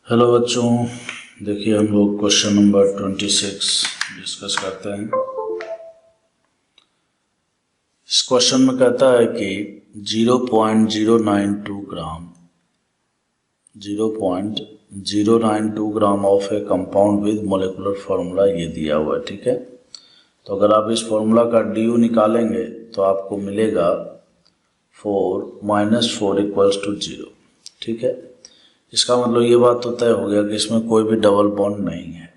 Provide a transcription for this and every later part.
Hello बच्चों, देखिए हम लोग क्वेश्चन नंबर 26 डिस्कस करते हैं। इस क्वेश्चन में कहता है कि 0.092 gram of A compound with molecular formula ये दिया हुआ है। ठीक है, तो अगर आप इस फार्मूला का ड्यू निकालेंगे तो आपको मिलेगा 4 - 4 = 0। ठीक है, इसका मतलब ये बात तो तय हो गया कि इसमें कोई भी डबल बॉन्ड नहीं है,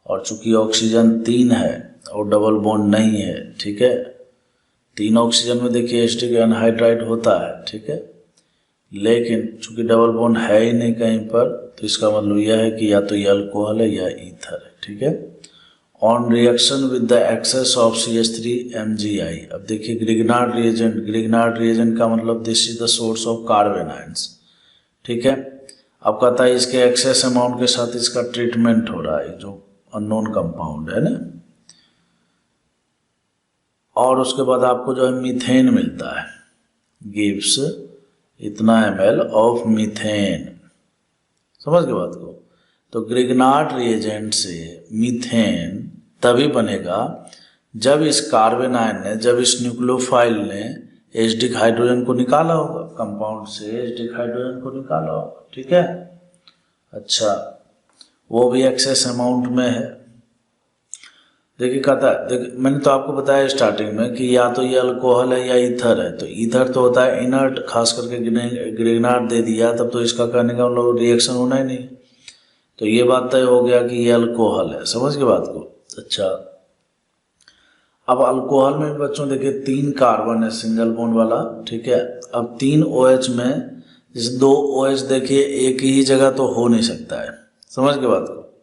और चूंकि ऑक्सीजन 3 है और डबल बॉन्ड नहीं है। ठीक है, 3 ऑक्सीजन में देखिए एसिटिक एनहाइड्राइड होता है। ठीक है, लेकिन चूंकि डबल बॉन्ड है ही नहीं कहीं पर, तो इसका मतलब यह है कि या तो ये अल्कोहल है या ईथर है। ठीक है, on reaction with the excess of CH3 MgI। अब देखिए ग्रिग्नार्ड रिएजेंट का मतलब this is the source of carbon ions. ठीक है, अब कहता है इसके एक्सेस अमाउंट के साथ इसका ट्रीटमेंट हो रहा है, जो अननोन कंपाउंड है ना, और उसके बाद आपको जो है मीथेन मिलता है, गिव्स इतना ml ऑफ मीथेन। समझ गए बात को? तो ग्रिग्नार्ड रिएजेंट से मीथेन तभी बनेगा जब इस कार्बन आयन ने, जब इस न्यूक्लियोफाइल ने एसिडिक हाइड्रोजन को निकाला होगा, कंपाउंड से एसिडिक हाइड्रोजन को निकाला होगा। ठीक है, अच्छा, वो भी एक्सेस अमाउंट में है। देखिए कहता है, देखिए मैंने तो आपको बताया स्टार्टिंग में कि या तो ये अल्कोहल है या ईथर है। तो ईथर तो होता है इनर्ट, खास करके ग्रिग्नार्ड दे दिया तब तो इसका कहने का मतलब रिएक्शन होना ही नहीं। तो ये बात तय हो गया कि ये अल्कोहल है। समझ गए बात को? अच्छा, अब अल्कोहल में बच्चों देखिए 3 कार्बन है सिंगल बॉन्ड वाला। ठीक है, अब 3 OH में जैसे 2 OH देखिए एक ही जगह तो हो नहीं सकता है। समझ के बात को?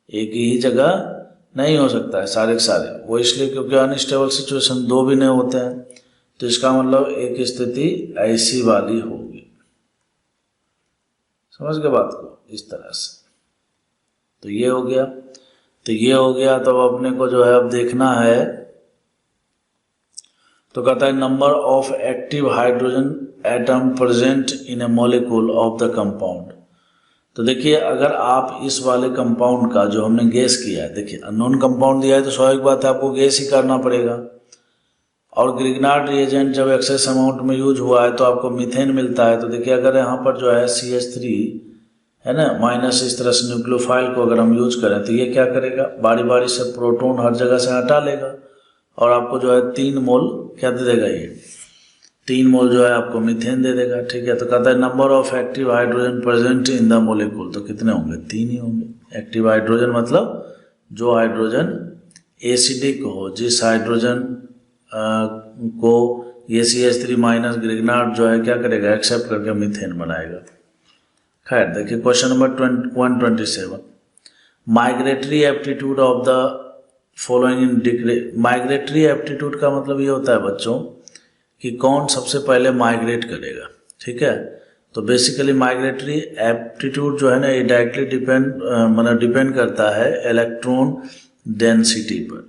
एक ही जगह नहीं हो सकता है सारे के सारे, वो इसलिए क्योंकि अनस्टेबल सिचुएशन 2 भी नहीं होते हैं। तो इसका मतलब एक स्थिति ऐसी वाली होगी। समझ के बात को? इस तरह से तो ये हो गया, तो ये हो गया। तो अब अपने को जो है अब देखना है, तो कहता है number of active hydrogen atom present in A molecule of the compound. तो देखिए अगर आप इस वाले कंपाउंड का जो हमने गैस किया है, देखिए अननोन कंपाउंड दिया है तो स्वाभाविक बात है आपको गैस ही करना पड़ेगा। और ग्रिग्नार्ड रिएजेंट जब एक्सेस अमाउंट में यूज हुआ है तो आपको मीथेन मिलता है। तो देखिए अगर यहाँ पर जो है CH3 है ना माइनस, इस तरह से न्यूक्लियोफाइल को अगर हम यूज करें तो ये क्या करेगा, बारी बारी से प्रोटॉन हर जगह से हटा लेगा और आपको जो है 3 मोल क्या दे देगा, ये 3 मोल जो है आपको मीथेन दे देगा। ठीक है, तो कहता है number of active hydrogen present in the molecule. तो कितने होंगे? 3 ही होंगे। एक्टिव हाइड्रोजन मतलब जो हाइड्रोजन एसिडिक हो, जिस हाइड्रोजन को ये CH3 माइनस ग्रिग्नार्ड जो है क्या करेगा, एक्सेप्ट करके मीथेन बनाएगा। खैर देखिए question number 127, migratory aptitude of the following in degree. Migratory aptitude का मतलब ये होता है बच्चों कि कौन सबसे पहले माइग्रेट करेगा। ठीक है, तो बेसिकली माइग्रेटरी एप्टीट्यूड जो है ना, ये डायरेक्टली डिपेंड करता है इलेक्ट्रॉन डेंसिटी पर।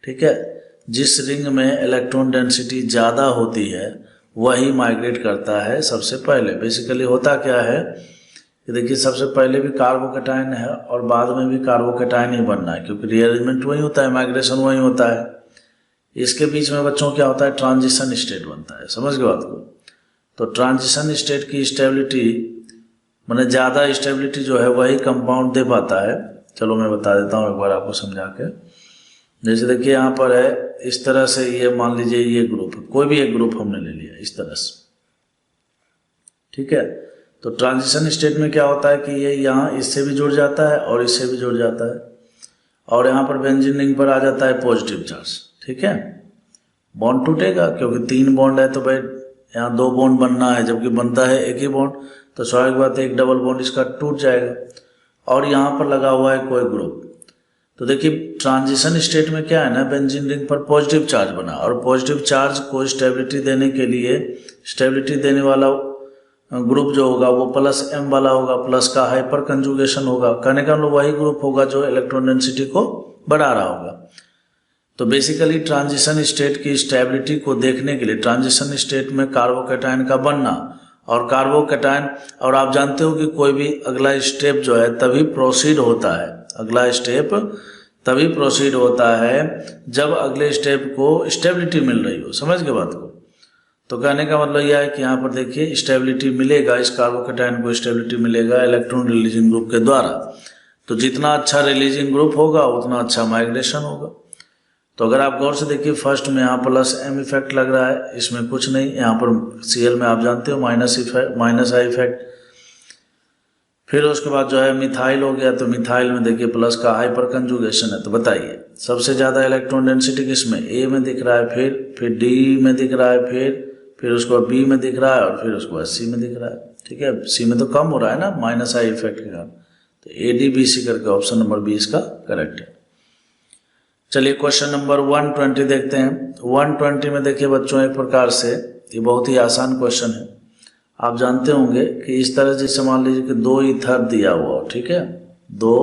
ठीक है, जिस रिंग में इलेक्ट्रॉन डेंसिटी ज़्यादा होती है वही माइग्रेट करता है सबसे पहले। बेसिकली होता क्या है कि देखिए सबसे पहले भी कार्बोकेटाइन है और बाद में भी कार्बोकेटाइन ही बनना है, क्योंकि रीअरेंजमेंट वही होता है, माइग्रेशन वही होता है। इसके बीच में बच्चों क्या होता है, ट्रांजिशन स्टेट बनता है। समझ गए बात को? तो ट्रांजिशन स्टेट की स्टेबिलिटी माने ज़्यादा स्टेबिलिटी जो है वही कंपाउंड दे पाता है। चलो मैं बता देता हूँ एक बार आपको समझा के। जैसे देखिए यहाँ पर है इस तरह से, ये मान लीजिए ये ग्रुप है, कोई भी एक ग्रुप हमने ले लिया इस तरह से। ठीक है, तो ट्रांजिशन स्टेट में क्या होता है कि ये यहाँ इससे भी जुड़ जाता है और इससे भी जुड़ जाता है, और यहाँ पर बेंजीन रिंग पर आ जाता है पॉजिटिव चार्ज। ठीक है, बॉन्ड टूटेगा क्योंकि 3 बॉन्ड है, तो भाई यहाँ 2 बॉन्ड बनना है, जबकि बनता है एक ही बॉन्ड, तो स्वाभाविक बात है एक डबल बॉन्ड इसका टूट जाएगा। और यहाँ पर लगा हुआ है कोई ग्रुप। तो देखिए ट्रांजिशन स्टेट में क्या है ना, बेंजीन रिंग पर पॉजिटिव चार्ज बना, और पॉजिटिव चार्ज को स्टेबिलिटी देने के लिए, स्टेबिलिटी देने वाला ग्रुप जो होगा वो +M वाला होगा, प्लस का हाइपर कंजुगेशन होगा। कहने का मतलब वही ग्रुप होगा जो इलेक्ट्रॉन डेंसिटी को बढ़ा रहा होगा। तो बेसिकली ट्रांजिशन स्टेट की स्टेबिलिटी को देखने के लिए ट्रांजिशन स्टेट में कार्बोकेटाइन का बनना और कार्बोकैटायन, और आप जानते हो कि कोई भी अगला स्टेप जो है तभी प्रोसीड होता है, अगला स्टेप तभी प्रोसीड होता है जब अगले स्टेप को स्टेबिलिटी मिल रही हो। समझ के बात को? तो कहने का मतलब यह है कि यहाँ पर देखिए स्टेबिलिटी मिलेगा, इस कार्बोकैटायन को स्टेबिलिटी मिलेगा इलेक्ट्रॉन रिलीजिंग ग्रुप के द्वारा। तो जितना अच्छा रिलीजिंग ग्रुप होगा उतना अच्छा माइग्रेशन होगा। तो अगर आप गौर से देखिए फर्स्ट में यहाँ प्लस एम इफेक्ट लग रहा है, इसमें कुछ नहीं, यहाँ पर Cl में आप जानते हो माइनस आई इफेक्ट। फिर उसके बाद जो है मिथाइल हो गया, तो मिथाइल में देखिए प्लस का हाइपर कंजुगेशन है। तो बताइए सबसे ज़्यादा इलेक्ट्रॉन डेंसिटी किसमें? ए में दिख रहा है, फिर डी में दिख रहा है, फिर उसको बी में दिख रहा है, और फिर उसको सी में दिख रहा है। ठीक है, सी में तो कम हो रहा है ना माइनस आई इफेक्ट के कारण। तो ADBC करके ऑप्शन नंबर 20 का करेक्ट है। चलिए क्वेश्चन नंबर 120 देखते हैं। 120 में देखिए बच्चों एक प्रकार से ये बहुत ही आसान क्वेश्चन है। आप जानते होंगे कि इस तरह जैसे मान लीजिए कि 2 ईथर दिया हुआ हो, ठीक है, 2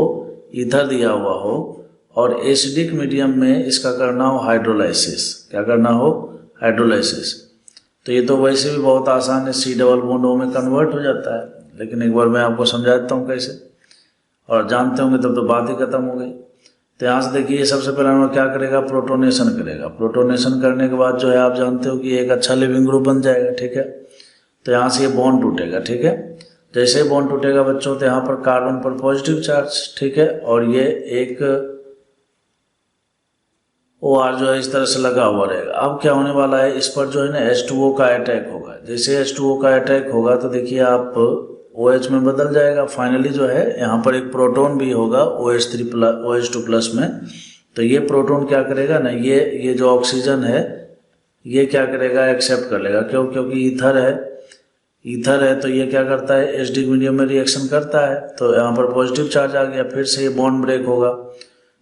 ईथर दिया हुआ हो और एसिडिक मीडियम में इसका करना हो हाइड्रोलाइसिस। क्या करना हो? हाइड्रोलाइसिस। तो ये तो वैसे भी बहुत आसान है, C डबल बॉन्ड O में कन्वर्ट हो जाता है, लेकिन एक बार मैं आपको समझा देता हूँ कैसे, और जानते होंगे तब तो बात ही खत्म हो गई। तो यहाँ से देखिए सबसे पहले हम क्या करेगा? प्रोटोनेशन करेगा। प्रोटोनेशन करने के बाद जो है आप जानते हो कि एक अच्छा लिविंग ग्रुप बन जाएगा। ठीक है, तो यहाँ से ये बॉन्ड टूटेगा। ठीक है, जैसे ही बॉन्ड टूटेगा बच्चों तो यहाँ पर कार्बन पर पॉजिटिव चार्ज, ठीक है, और ये एक OR जो है इस तरह से लगा हुआ रहेगा। अब क्या होने वाला है, इस पर जो है ना H2O का अटैक होगा। जैसे H2O का अटैक होगा तो देखिए आप OH में बदल जाएगा। फाइनली जो है यहाँ पर एक प्रोटॉन भी होगा OH2 प्लस में। तो ये प्रोटॉन क्या करेगा ना, ये जो ऑक्सीजन है ये क्या करेगा? एक्सेप्ट कर लेगा। क्यों? क्योंकि ईथर है तो ये क्या करता है? एसिडिक मीडियम में रिएक्शन करता है। तो यहाँ पर पॉजिटिव चार्ज आ गया, फिर से ये बॉन्ड ब्रेक होगा।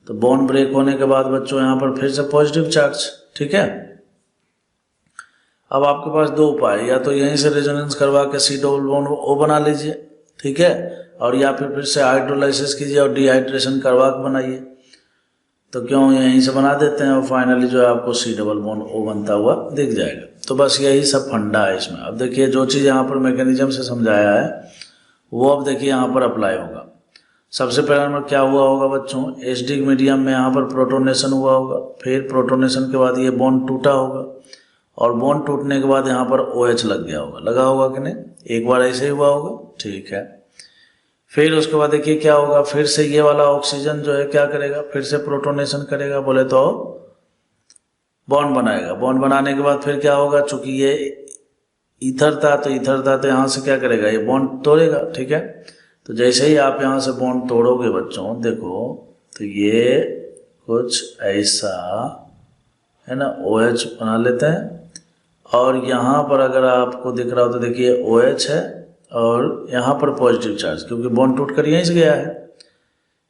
तो बॉन्ड ब्रेक होने के बाद बच्चों यहाँ पर फिर से पॉजिटिव चार्ज। ठीक है, अब आपके पास 2 उपाय, या तो यहीं से रेजोनेंस करवा के C डबल बॉन्ड O बना लीजिए, ठीक है, और या फिर से हाइड्रोलाइसिस कीजिए और डिहाइड्रेशन करवा के बनाइए। तो क्यों यहीं से बना देते हैं और फाइनली जो है आपको C डबल बॉन्ड O बनता हुआ दिख जाएगा। तो बस यही सब फंडा है इसमें। अब देखिए जो चीज़ यहाँ पर मैकेनिज्म से समझाया है वो अब देखिए यहाँ पर अप्लाई होगा। सबसे पहला नंबर क्या हुआ होगा बच्चों? एसिडिक मीडियम में यहाँ पर प्रोटोनेशन हुआ होगा, फिर प्रोटोनेशन के बाद ये बॉन्ड टूटा होगा, और बॉन्ड टूटने के बाद यहाँ पर OH लग गया होगा। लगा होगा कि नहीं? एक बार ऐसे ही हुआ होगा। ठीक है, फिर उसके बाद देखिए क्या होगा, फिर से ये वाला ऑक्सीजन जो है क्या करेगा? फिर से प्रोटोनेशन करेगा, बोले तो बॉन्ड बनाएगा। बॉन्ड बनाने के बाद फिर क्या होगा, चूंकि ये ईथर था तो यहाँ से क्या करेगा? ये बॉन्ड तोड़ेगा। ठीक है, तो जैसे ही आप यहाँ से बॉन्ड तोड़ोगे बच्चों देखो तो ये कुछ ऐसा है ना, OH बना लेते हैं। और यहाँ पर अगर आपको दिख रहा हो तो देखिए OH है और यहाँ पर पॉजिटिव चार्ज, क्योंकि बॉन्ड टूट कर यहीं से गया है।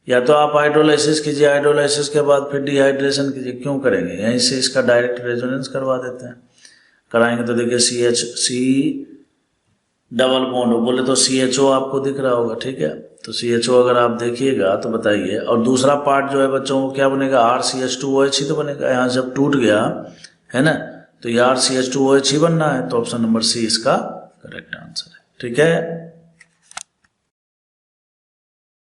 या तो आप हाइड्रोलाइसिस कीजिए, हाइड्रोलाइसिस के बाद फिर डिहाइड्रेशन कीजिए। क्यों करेंगे? यहीं से इसका डायरेक्ट रेजोनेंस करवा देते हैं। कराएंगे तो देखिए C डबल बॉन्ड बोले तो CHO आपको दिख रहा होगा। ठीक है, तो CHO अगर आप देखिएगा तो बताइए, और दूसरा पार्ट जो है बच्चों को क्या बनेगा? RCH2OH ही तो बनेगा। यहाँ जब टूट गया है ना तो ये RCH2OH ही बनना है। तो ऑप्शन नंबर C इसका करेक्ट आंसर है। ठीक है।